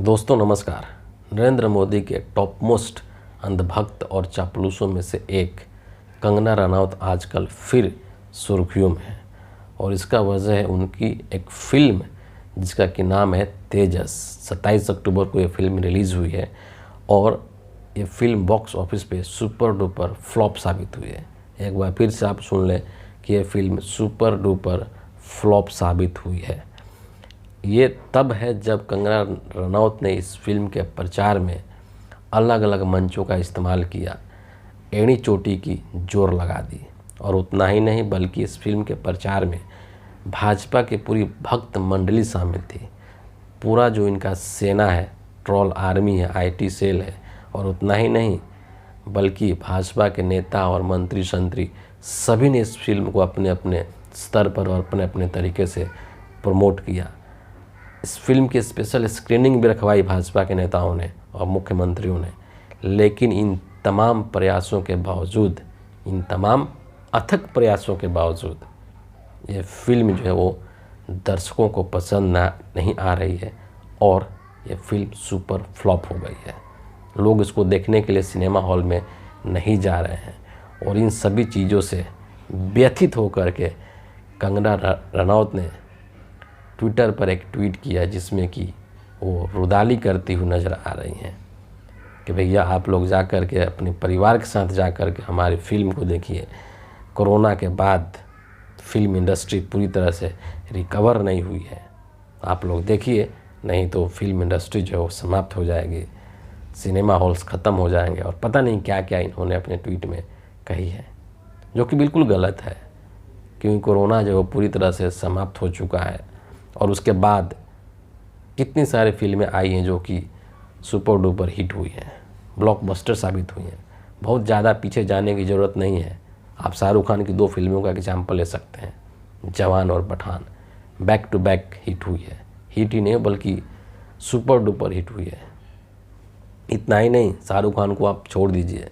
दोस्तों नमस्कार। नरेंद्र मोदी के टॉप मोस्ट अंधभक्त और चापलूसों में से एक कंगना रनौत आजकल फिर सुर्खियों में है और इसका वजह है उनकी एक फिल्म जिसका कि नाम है तेजस। 27 अक्टूबर को ये फिल्म रिलीज़ हुई है और ये फिल्म बॉक्स ऑफिस पे सुपर डुपर फ्लॉप साबित हुई है। एक बार फिर से आप सुन लें कि ये फिल्म सुपर डुपर फ्लॉप साबित हुई है। ये तब है जब कंगना रनौत ने इस फिल्म के प्रचार में अलग अलग मंचों का इस्तेमाल किया, एड़ी चोटी की जोर लगा दी। और उतना ही नहीं बल्कि इस फिल्म के प्रचार में भाजपा की पूरी भक्त मंडली शामिल थी। पूरा जो इनका सेना है, ट्रोल आर्मी है, आईटी सेल है। और उतना ही नहीं बल्कि भाजपा के नेता और मंत्री संतरी सभी ने इस फिल्म को अपने अपने स्तर पर और अपने अपने तरीके से प्रमोट किया। इस फिल्म की स्पेशल स्क्रीनिंग भी रखवाई भाजपा के नेताओं ने और मुख्यमंत्रियों ने। लेकिन इन तमाम प्रयासों के बावजूद, इन तमाम अथक प्रयासों के बावजूद ये फिल्म जो है वो दर्शकों को पसंद नहीं आ रही है और ये फिल्म सुपर फ्लॉप हो गई है। लोग इसको देखने के लिए सिनेमा हॉल में नहीं जा रहे हैं। और इन सभी चीज़ों से व्यथित होकर के कंगना रनौत ने ट्विटर पर एक ट्वीट किया जिसमें कि वो रुदाली करती हुई नज़र आ रही हैं कि भैया आप लोग जा कर के अपने परिवार के साथ जा कर के हमारी फिल्म को देखिए। कोरोना के बाद फिल्म इंडस्ट्री पूरी तरह से रिकवर नहीं हुई है, आप लोग देखिए, नहीं तो फिल्म इंडस्ट्री जो है वो समाप्त हो जाएगी, सिनेमा हॉल्स ख़त्म हो जाएंगे। और पता नहीं क्या क्या इन्होंने अपने ट्वीट में कही है, जो कि बिल्कुल गलत है, क्योंकि कोरोना जो है वो पूरी तरह से समाप्त हो चुका है। और उसके बाद कितनी सारी फिल्में आई हैं जो कि सुपर डुपर हिट हुई हैं, ब्लॉकबस्टर साबित हुई हैं। बहुत ज़्यादा पीछे जाने की ज़रूरत नहीं है। आप शाहरुख खान की 2 फिल्मों का एग्जाम्पल ले सकते हैं, जवान और Pathaan. Back to back hit हुई है, हिट ही नहीं बल्कि सुपर डुपर हिट हुई है। इतना ही नहीं, शाहरुख खान को आप छोड़ दीजिए,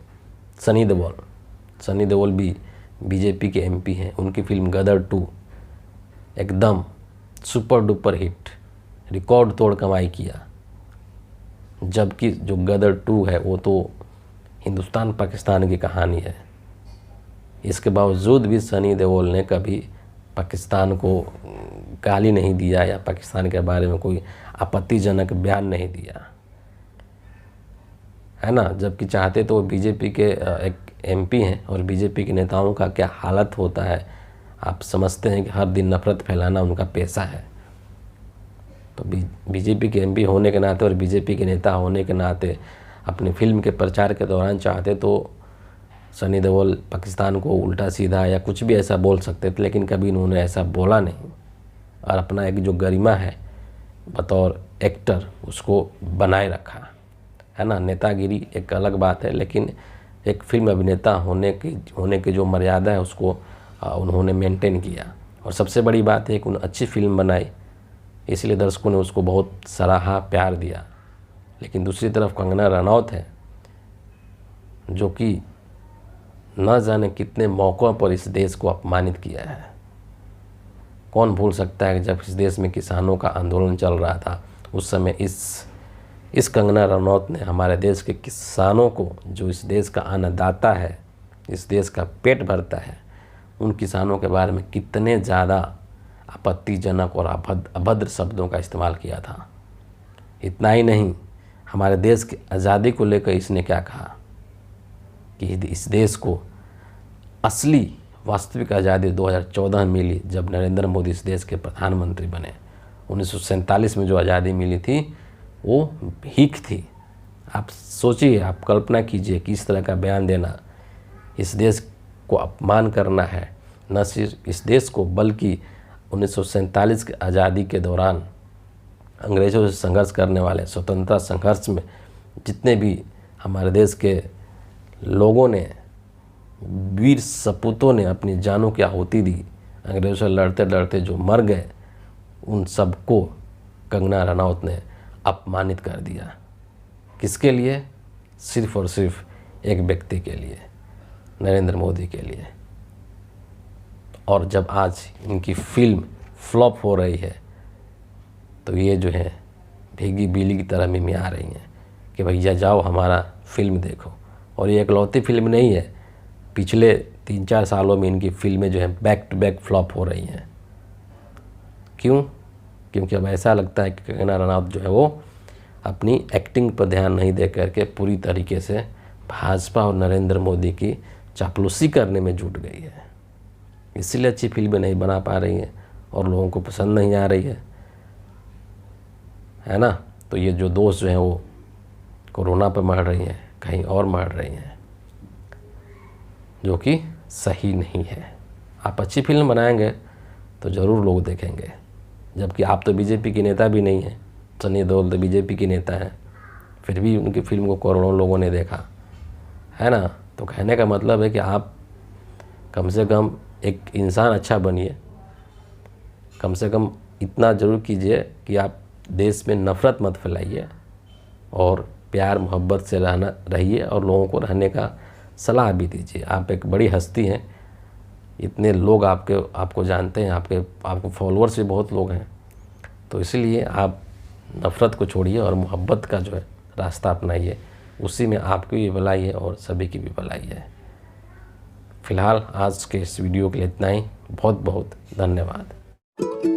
सनी देओल भी बीजेपी के एमपी हैं। उनकी फिल्म गदर 2 एकदम सुपर डुपर हिट, रिकॉर्ड तोड़ कमाई किया। जबकि जो गदर 2 है वो तो हिंदुस्तान पाकिस्तान की कहानी है। इसके बावजूद भी सनी देओल ने कभी पाकिस्तान को गाली नहीं दिया या पाकिस्तान के बारे में कोई आपत्तिजनक बयान नहीं दिया, है ना। जबकि चाहते तो बीजेपी के एक एमपी हैं और बीजेपी के नेताओं का क्या हालत होता है आप समझते हैं कि हर दिन नफरत फैलाना उनका पेशा है। तो बीजेपी के एमपी होने के नाते और बीजेपी के नेता होने के नाते अपनी फिल्म के प्रचार के दौरान चाहते तो सनी देओल पाकिस्तान को उल्टा सीधा या कुछ भी ऐसा बोल सकते थे, लेकिन कभी इन्होंने ऐसा बोला नहीं और अपना एक जो गरिमा है बतौर एक्टर उसको बनाए रखा, है ना। नेतागिरी एक अलग बात है, लेकिन एक फिल्म अभिनेता होने की जो मर्यादा है उसको उन्होंने मेंटेन किया। और सबसे बड़ी बात है कि उन्होंने अच्छी फिल्म बनाई, इसलिए दर्शकों ने उसको बहुत सराहा, प्यार दिया। लेकिन दूसरी तरफ कंगना रनौत है जो कि न जाने कितने मौक़ों पर इस देश को अपमानित किया है। कौन भूल सकता है कि जब इस देश में किसानों का आंदोलन चल रहा था उस समय इस कंगना रनौत ने हमारे देश के किसानों को, जो इस देश का अन्नदाता है, इस देश का पेट भरता है, उन किसानों के बारे में कितने ज़्यादा आपत्तिजनक और अभद्र शब्दों का इस्तेमाल किया था। इतना ही नहीं, हमारे देश की आज़ादी को लेकर इसने क्या कहा कि इस देश को असली वास्तविक आज़ादी 2014 में मिली जब नरेंद्र मोदी इस देश के प्रधानमंत्री बने। 1947 में जो आज़ादी मिली थी वो भीख थी। आप सोचिए, आप कल्पना कीजिए कि इस तरह का बयान देना, इस देश को अपमान करना है। न सिर्फ इस देश को बल्कि 1947 की आज़ादी के दौरान अंग्रेज़ों से संघर्ष करने वाले, स्वतंत्रता संघर्ष में जितने भी हमारे देश के लोगों ने, वीर सपूतों ने अपनी जानों की आहुति दी, अंग्रेज़ों से लड़ते लड़ते जो मर गए, उन सबको कंगना रनौत ने अपमानित कर दिया। किसके लिए? सिर्फ और सिर्फ एक व्यक्ति के लिए, नरेंद्र मोदी के लिए। और जब आज इनकी फिल्म फ्लॉप हो रही है तो ये जो है भीगी बिजली की तरह मिमिया रही हैं कि भैया जाओ हमारा फिल्म देखो। और ये इकलौती फिल्म नहीं है, पिछले 3-4 सालों में इनकी फिल्में जो हैं बैक टू बैक फ्लॉप हो रही हैं। क्यों? क्योंकि अब ऐसा लगता है कि कंगना रनौत जो है वो अपनी एक्टिंग पर ध्यान नहीं दे करके पूरी तरीके से भाजपा और नरेंद्र मोदी की चापलूसी करने में जुट गई है। इसीलिए अच्छी फिल्में नहीं बना पा रही हैं और लोगों को पसंद नहीं आ रही है ना। तो ये जो दोस्त जो हैं वो कोरोना पर मर रही हैं, कहीं और मर रही हैं, जो कि सही नहीं है। आप अच्छी फिल्म बनाएंगे तो ज़रूर लोग देखेंगे, जबकि आप तो बीजेपी के नेता भी नहीं हैं। सनी देओल तो बीजेपी के नेता हैं, फिर भी उनकी फिल्म को करोड़ों लोगों ने देखा, है ना। तो कहने का मतलब है कि आप कम से कम एक इंसान अच्छा बनिए, कम से कम इतना ज़रूर कीजिए कि आप देश में नफ़रत मत फैलाइए और प्यार मोहब्बत से रहिए और लोगों को रहने का सलाह भी दीजिए। आप एक बड़ी हस्ती हैं, इतने लोग आपको जानते हैं, आपको फॉलोअर्स भी बहुत लोग हैं। तो इसलिए आप नफ़रत को छोड़िए और मोहब्बत का जो है रास्ता अपनाइए, उसी में आपकी भी भलाई है और सभी की भी भलाई है। फ़िलहाल आज के इस वीडियो के लिए इतना ही। बहुत बहुत धन्यवाद।